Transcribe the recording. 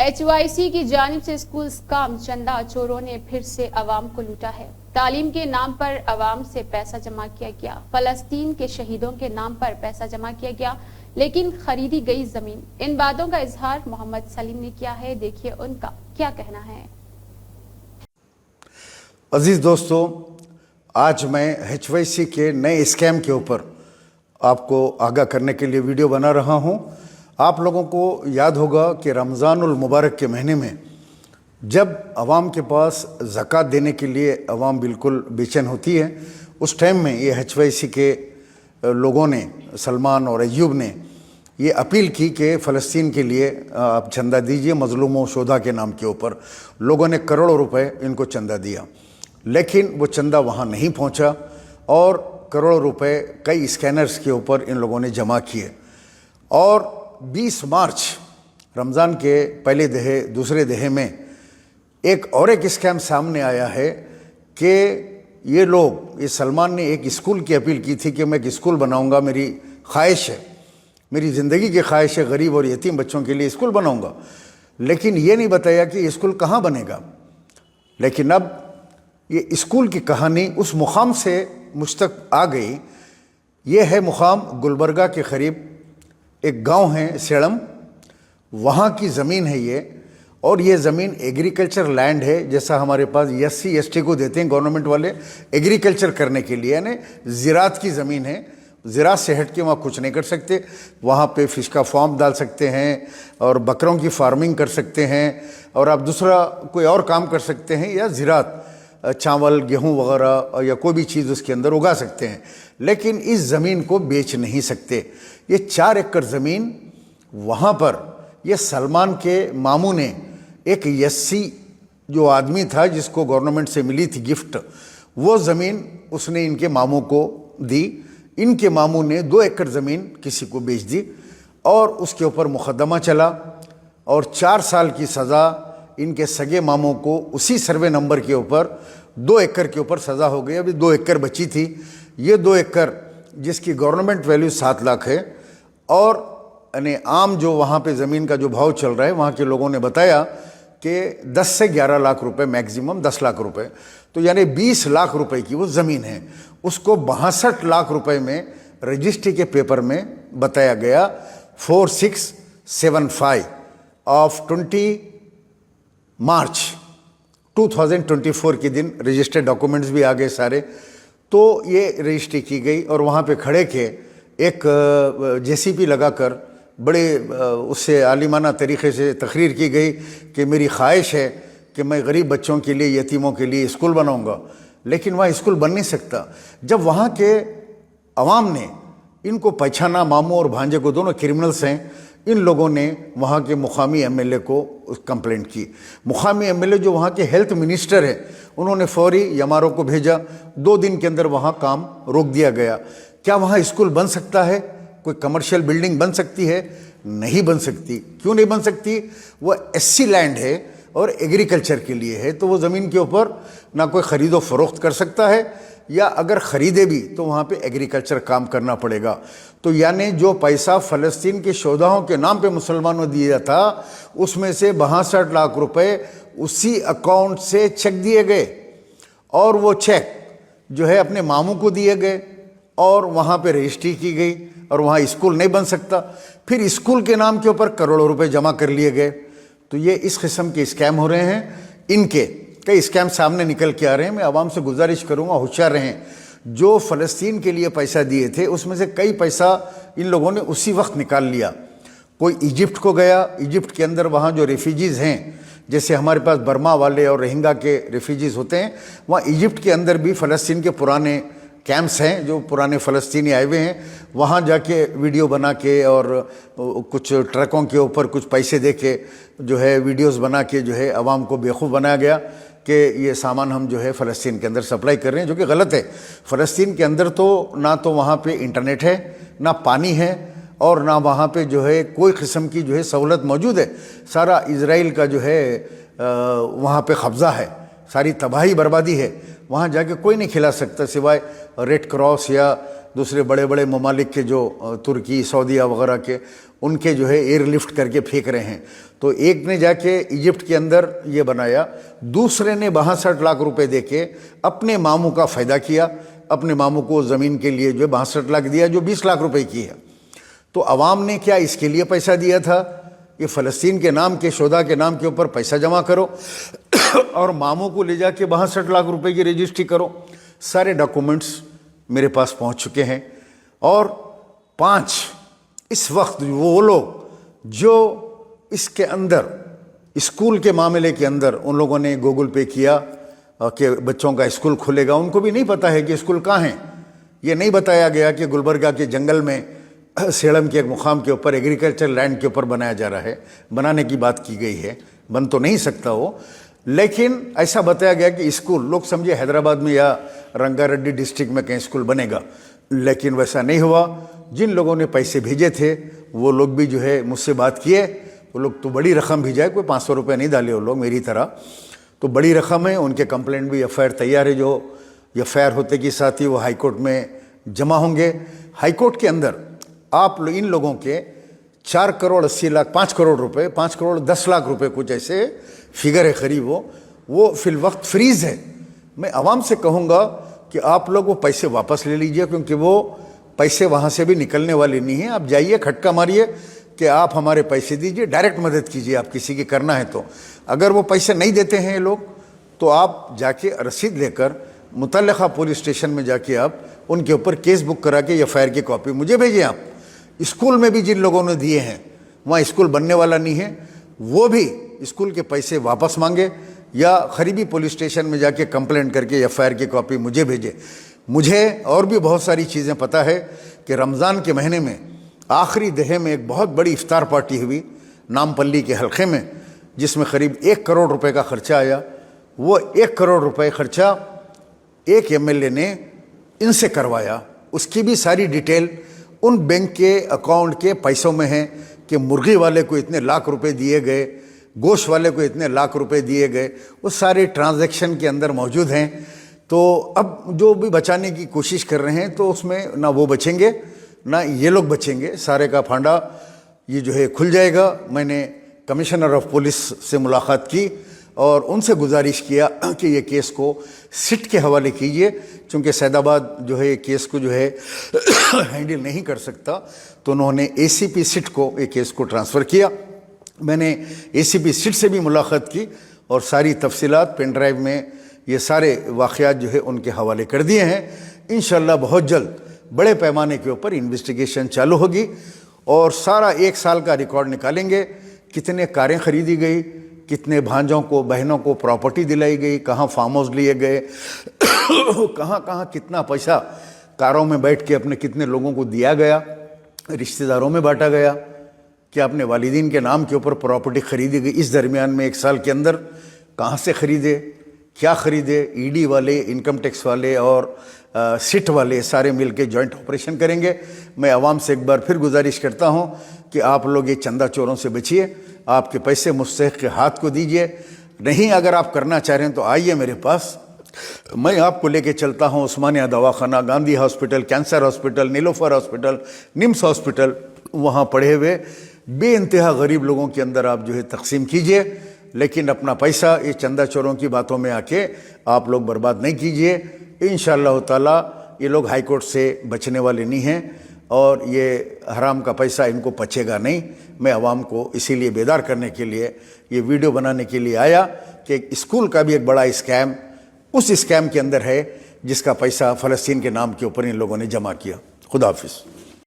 HYC की जानिब से स्कूल स्कैम चंदा चोरों ने फिर से अवाम को लूटा है। तालीम के नाम पर अवाम से पैसा जमा किया गया, फलस्तीन के शहीदों के नाम पर पैसा जमा किया गया, लेकिन खरीदी गई जमीन। इन बातों का इजहार मोहम्मद सलीम ने किया है, देखिए उनका क्या कहना है। अजीज दोस्तों, आज मैं HYC के नए स्कैम के ऊपर आपको आगाह करने के लिए वीडियो बना रहा हूं। आप लोगों को याद होगा कि रमज़ानुल मुबारक के महीने में जब आवाम के पास ज़कात देने के लिए आवाम बिल्कुल बेचैन होती है, उस टाइम में ये HYC के लोगों ने, सलमान और अय्यूब ने ये अपील की कि फ़लस्तीन के लिए आप चंदा दीजिए मज़लूमों शोधा के नाम के ऊपर। लोगों ने करोड़ों रुपए इनको चंदा दिया, लेकिन वो चंदा वहाँ नहीं पहुँचा और करोड़ों रुपए कई स्कैनर्स के ऊपर इन लोगों ने जमा किए। और 20 मार्च रमज़ान के पहले दहे दूसरे दहे में एक स्कैम सामने आया है कि ये लोग, ये सलमान ने एक स्कूल की अपील की थी कि मैं एक स्कूल बनाऊंगा, मेरी ख्वाहिश है, मेरी ज़िंदगी की ख्वाहिश है, गरीब और यतीम बच्चों के लिए स्कूल बनाऊंगा। लेकिन ये नहीं बताया कि ये स्कूल कहाँ बनेगा। लेकिन अब ये स्कूल की कहानी उस मुकाम से मुझ तक आ गई। ये है मुकाम गुलबर्गा के करीब एक गांव है सेड़म, वहाँ की ज़मीन है ये। और ये ज़मीन एग्रीकल्चर लैंड है, जैसा हमारे पास SC ST को देते हैं गवर्नमेंट वाले एग्रीकल्चर करने के लिए, यानी ज़राअत की ज़मीन है। ज़राअत से हट के वहाँ कुछ नहीं कर सकते। वहाँ पे फ़िश का फार्म डाल सकते हैं और बकरों की फार्मिंग कर सकते हैं, और आप दूसरा कोई और काम कर सकते हैं, या ज़राअत चावल गेहूँ वगैरह या कोई भी चीज़ उसके अंदर उगा सकते हैं। लेकिन इस ज़मीन को बेच नहीं सकते। ये 4 एकड़ ज़मीन वहाँ पर ये सलमान के मामू ने, एक SC जो आदमी था जिसको गवर्नमेंट से मिली थी गिफ्ट, वो ज़मीन उसने इनके मामू को दी। इनके मामू ने 2 एकड़ ज़मीन किसी को बेच दी और उसके ऊपर मुकदमा चला और 4 साल की सज़ा इनके सगे मामों को उसी सर्वे नंबर के ऊपर 2 एकड़ के ऊपर सज़ा हो गई। अभी 2 एकड़ बची थी। ये 2 एकड़ जिसकी गवर्नमेंट वैल्यू 7 लाख है, और यानी आम जो वहाँ पे ज़मीन का जो भाव चल रहा है, वहाँ के लोगों ने बताया कि 10 से 11 लाख रुपए, मैक्सिमम 10 लाख रुपए, तो यानी 20 लाख रुपए की वो ज़मीन है। उसको 62 लाख रुपए में रजिस्ट्री के पेपर में बताया गया। 4675 ऑफ 20 मार्च 2024 के दिन रजिस्टर्ड डॉक्यूमेंट्स भी आ गए सारे। तो ये रजिस्ट्री की गई और वहाँ पे खड़े के एक JCP लगाकर बड़े उससे आलिमाना तरीक़े से तकरीर की गई कि मेरी ख्वाहिश है कि मैं गरीब बच्चों के लिए, यतीमों के लिए स्कूल बनाऊंगा। लेकिन वहाँ स्कूल बन नहीं सकता। जब वहाँ के अवाम ने इनको पहचाना, मामू और भांजे को, दोनों क्रिमिनल्स हैं, इन लोगों ने वहाँ के मुकामी MLA को कंप्लेंट की। मुकामी MLA जो वहाँ के हेल्थ मिनिस्टर है, उन्होंने फौरी MRO को भेजा। 2 दिन के अंदर वहाँ काम रोक दिया गया। क्या वहाँ स्कूल बन सकता है? कोई कमर्शियल बिल्डिंग बन सकती है? नहीं बन सकती। क्यों नहीं बन सकती? वो SC लैंड है और एग्रीकल्चर के लिए है, तो वो ज़मीन के ऊपर ना कोई ख़रीदो फरोख्त कर सकता है, या अगर ख़रीदे भी तो वहाँ पे एग्रीकल्चर काम करना पड़ेगा। तो यानी जो पैसा फ़लस्तीन के शोधाओं के नाम पे मुसलमानों दिया था, उसमें से 62 लाख रुपए उसी अकाउंट से चेक दिए गए, और वो चेक जो है अपने मामू को दिए गए, और वहाँ पे रजिस्ट्री की गई, और वहाँ स्कूल नहीं बन सकता। फिर स्कूल के नाम के ऊपर करोड़ों रुपए जमा कर लिए गए। तो ये इस किस्म के स्कैम हो रहे हैं। इनके कई स्कैम सामने निकल के आ रहे हैं। मैं आवाम से गुजारिश करूँगा, होशियार रहें। जो फ़लस्तीन के लिए पैसा दिए थे, उसमें से कई पैसा इन लोगों ने उसी वक्त निकाल लिया। कोई इजिप्ट को गया, इजिप्ट के अंदर वहाँ जो रेफ्यूजीज़ हैं, जैसे हमारे पास बर्मा वाले और रोहिंग्या के रेफ्यूजीज़ होते हैं, वहाँ इजिप्ट के अंदर भी फ़लस्तीन के पुराने कैंप्स हैं, जो पुराने फ़लस्तीनी आए हुए हैं। वहाँ जाके वीडियो बना के और कुछ ट्रकों के ऊपर कुछ पैसे दे के जो है वीडियोस बना के जो है आवाम को बेवकूफ़ बनाया गया कि ये सामान हम जो है फ़लस्तीन के अंदर सप्लाई कर रहे हैं, जो कि गलत है। फ़लस्तीन के अंदर तो ना तो वहाँ पे इंटरनेट है, ना पानी है, और ना वहाँ पे जो है कोई किस्म की जो है सहूलत मौजूद है। सारा इज़राइल का जो है वहाँ पे कब्ज़ा है, सारी तबाही बर्बादी है। वहाँ जाके कोई नहीं खिला सकता सिवाय रेड क्रॉस या दूसरे बड़े बड़े ममालिक के, जो तुर्की, सऊदीया वगैरह के, ان کے جو ہے ایئر لفٹ کر کے پھینک رہے ہیں. تو ایک نے جا کے ایجپٹ کے اندر یہ بنایا, دوسرے نے 62 لاکھ روپے دے کے اپنے ماموں کا فائدہ کیا, اپنے ماموں کو زمین کے لیے جو 62 لاکھ دیا جو 20 لاکھ روپے کی ہے. تو عوام نے کیا اس کے لیے پیسہ دیا تھا؟ یہ فلسطین کے نام کے شہداء کے نام کے اوپر پیسہ جمع کرو اور ماموں کو لے جا کے 62 لاکھ روپے کی رجسٹری کرو. سارے ڈاکومنٹس میرے پاس پہنچ چکے ہیں. اور 5 اس وقت وہ لوگ جو اس کے اندر اسکول کے معاملے کے اندر ان لوگوں نے گوگل پے کیا کہ بچوں کا اسکول کھلے گا, ان کو بھی نہیں پتہ ہے کہ اسکول کہاں ہیں. یہ نہیں بتایا گیا کہ گلبرگہ کے جنگل میں سیڑم کے ایک مقام کے اوپر ایگریکلچر لینڈ کے اوپر بنایا جا رہا ہے. بنانے کی بات کی گئی ہے, بن تو نہیں سکتا وہ, لیکن ایسا بتایا گیا کہ اسکول, لوگ سمجھے حیدرآباد میں یا رنگا ریڈی ڈسٹرکٹ میں کہیں اسکول بنے گا, لیکن ویسا نہیں ہوا. جن لوگوں نے پیسے بھیجے تھے وہ لوگ بھی جو ہے مجھ سے بات کیے. وہ لوگ تو بڑی رقم بھیجائے, کوئی 500 روپے نہیں ڈالے وہ لوگ میری طرح, تو بڑی رقم ہے. ان کے کمپلینٹ بھی ایف آئی آر تیار ہے, جو ایف آئی آر ہوتے کے ساتھ ہی وہ ہائی کورٹ میں جمع ہوں گے. ہائی کورٹ کے اندر آپ ان لوگوں کے 4 کروڑ 80 لاکھ 5 کروڑ روپے 5 کروڑ 10 لاکھ روپے کچھ ایسے فگر ہے قریب, وہ فی الوقت فریز ہے. میں عوام سے کہوں گا کہ آپ لوگ وہ پیسے واپس لے لیجئے, کیونکہ وہ پیسے وہاں سے بھی نکلنے والے نہیں ہیں. آپ جائیے کھٹکا ماریے کہ آپ ہمارے پیسے دیجئے, ڈائریکٹ مدد کیجئے آپ کسی کی کرنا ہے تو. اگر وہ پیسے نہیں دیتے ہیں یہ لوگ تو آپ جا کے رسید لے کر متعلقہ پولیس اسٹیشن میں جا کے آپ ان کے اوپر کیس بک کرا کے ایف آئی آر کی کاپی مجھے بھیجیں. آپ اسکول میں بھی جن لوگوں نے دیے ہیں وہاں اسکول بننے والا نہیں ہے, وہ بھی اسکول کے پیسے واپس مانگے یا قریبی پولیس اسٹیشن میں جا کے کمپلینٹ کر کے ایف آئی آر کی کاپی مجھے بھیجے. مجھے اور بھی بہت ساری چیزیں پتہ ہے کہ رمضان کے مہینے میں آخری دہے میں ایک بہت بڑی افطار پارٹی ہوئی نامپلی کے حلقے میں, جس میں قریب 1 کروڑ روپے کا خرچہ آیا. وہ 1 کروڑ روپے خرچہ ایک ایم ایل اے نے ان سے کروایا. اس کی بھی ساری ڈیٹیل ان بینک کے اکاؤنٹ کے پیسوں میں ہے کہ مرغی والے کو اتنے لاکھ روپے دیے گئے, گوشت والے کو اتنے لاکھ روپے دیے گئے, وہ سارے ٹرانزیکشن کے اندر موجود ہیں. تو اب جو بھی بچانے کی کوشش کر رہے ہیں تو اس میں نہ وہ بچیں گے نہ یہ لوگ بچیں گے. سارے کا پھانڈا یہ جو ہے کھل جائے گا. میں نے کمشنر آف پولیس سے ملاقات کی اور ان سے گزارش کیا کہ یہ کیس کو سٹ کے حوالے کیجئے, چونکہ سید آباد جو ہے کیس کو جو ہے ہینڈل نہیں کر سکتا. تو انہوں نے اے سی پی سٹ کو یہ کیس کو ٹرانسفر کیا. میں نے اے سی پی سٹ سے بھی ملاقات کی اور ساری تفصیلات پین ڈرائیو میں یہ سارے واقعات جو ہے ان کے حوالے کر دیے ہیں. انشاءاللہ بہت جلد بڑے پیمانے کے اوپر انویسٹیگیشن چالو ہوگی اور سارا 1 سال کا ریکارڈ نکالیں گے. کتنے کاریں خریدی گئی, کتنے بھانجوں کو بہنوں کو پراپرٹی دلائی گئی, کہاں فارم ہاؤس لیے گئے, کہاں کہاں کتنا پیسہ کاروں میں بیٹھ کے اپنے کتنے لوگوں کو دیا گیا, رشتہ داروں میں بانٹا گیا, کہ اپنے والدین کے نام کے اوپر پراپرٹی خریدی گئی. اس درمیان میں 1 سال کے اندر کہاں سے خریدے, کیا خریدے. ای ڈی والے, انکم ٹیکس والے اور سٹ والے سارے مل کے جوائنٹ آپریشن کریں گے. میں عوام سے ایک بار پھر گزارش کرتا ہوں کہ آپ لوگ یہ چندہ چوروں سے بچیے, آپ کے پیسے مستحق کے ہاتھ کو دیجئے. نہیں اگر آپ کرنا چاہ رہے ہیں تو آئیے میرے پاس, میں آپ کو لے کے چلتا ہوں عثمانیہ دواخانہ, گاندھی ہاسپٹل, کینسر ہاسپٹل, نیلوفر ہاسپٹل, نمس ہاسپٹل. وہاں پڑھے ہوئے بے انتہا غریب لوگوں کے اندر آپ جو ہے تقسیم کیجئے, لیکن اپنا پیسہ یہ چندہ چوروں کی باتوں میں آ کے آپ لوگ برباد نہیں کیجئے. انشاءاللہ تعالی یہ لوگ ہائی کورٹ سے بچنے والے نہیں ہیں اور یہ حرام کا پیسہ ان کو پچے گا نہیں. میں عوام کو اسی لیے بیدار کرنے کے لیے یہ ویڈیو بنانے کے لیے آیا کہ اسکول کا بھی ایک بڑا اسکیم اس اسکیم کے اندر ہے جس کا پیسہ فلسطین کے نام کے اوپر ان لوگوں نے جمع کیا. خدا حافظ.